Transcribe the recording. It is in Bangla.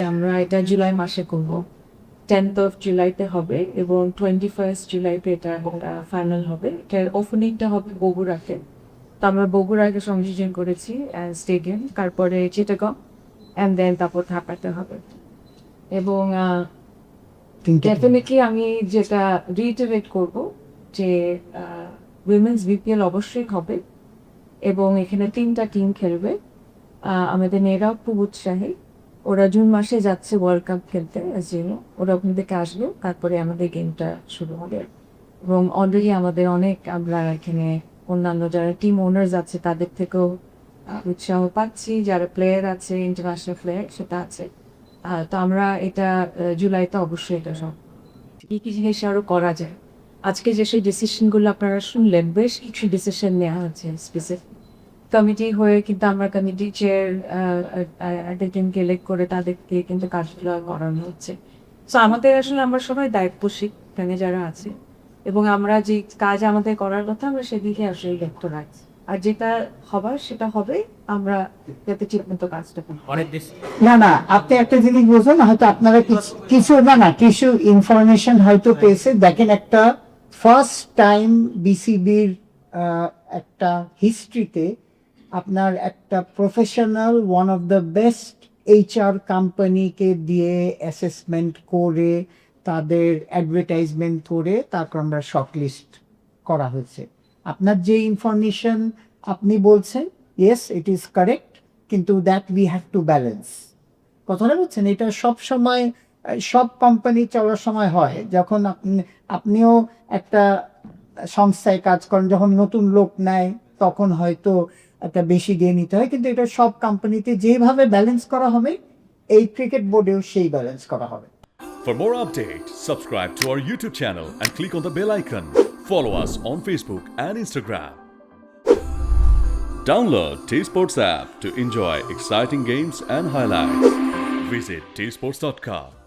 আমরা এটা জুলাই মাসে করব, 10th of জুলাইতে হবে এবং 21st জুলাইতে এটা ফাইনাল হবে। এটার ওপেনিংটা হবে বগুড়াতে। তো আমরা বগুড়াকে সংযোজন করেছি স্টেডিয়াম, তারপরে চিটাগং অ্যান্ড দেন তারপর ঢাকাতে হবে। এবং ডেফিনেটলি আমি যেটা রিইটারেট করব যে উইমেন্স বিপিএল অবশ্যই হবে এবং এখানে 3টা টিম খেলবে। আমাদের মেয়েরাও খুব উৎসাহী, ওরা জুন মাসে যাচ্ছে ওয়ার্ল্ড কাপ খেলতে, ওরা ওখান থেকে আসবে, তারপরে আমাদের গেমটা শুরু হবে। এবং অলরেডি আমাদের আমরা এখানে অন্যান্য যারা টিম ওনার্স আছে তাদের থেকেও উৎসাহ পাচ্ছি, যারা প্লেয়ার আছে ইন্টারন্যাশনাল প্লেয়ার সেটা আছে। তো আমরা এটা জুলাইতে অবশ্যই এটা সব কি কি জিনিস আরও করা যায়। আজকে যেসব ডিসিশনগুলো আপনারা শুনলেন, বেশ কিছু ডিসিশন নেওয়া হচ্ছে স্পেসিফিক কমিটি হয়ে, কিন্তু আমরা কমিটি চেয়ার একজনকে ইলেক্ট করে তাদেরকে কিন্তু কাজগুলো করানো হচ্ছে। সো আমাদের আসলে আমরা সবাই দায়িত্বশীল এখানে যারা আছে, এবং আমরা যে কাজ আমাদের করার কথা আমরা সেদিকে আসলে লক্ষ্য রাখছি, আর যেটা হবার সেটা হবে, আমরা যাতে ঠিকমতো কাজটা করি। না আপনি একটা জিনিস বুঝুন, হয়তো আপনারা কিছু ইনফরমেশন হয়তো পেয়েছে। দেখেন, একটা ফার্স্ট টাইম বিসিবির একটা হিস্ট্রিতে আপনার একটা professional one of the best HR কোম্পানিকে দিয়ে অ্যাসেসমেন্ট করে তাদের অ্যাডভার্টাইজমেন্ট করে তারপর আমরা শর্টলিস্ট করা হয়েছে। আপনার যে ইনফরমেশন আপনি বলছেন, ইয়েস ইট ইজ কারেক্ট, কিন্তু that we have to balance. কথাটা বলছেন, এটা সব সময় সব কোম্পানি চলার সময় হয়। যখন আপনিও একটা সংস্থায় কাজ করেন, যখন নতুন লোক নেয় তখন হয়তো একটা বেশি দিয়ে নিতে হয়, কিন্তু এটা সব কোম্পানিতে যেভাবে ব্যালেন্স করা হবে এই ক্রিকেট বোর্ডেও সেই ব্যালেন্স করা হবে। For more updates, subscribe to our YouTube channel and click on the bell icon. Follow us on Facebook and Instagram. Download T-Sports app to enjoy exciting games and highlights. Visit tsports.com.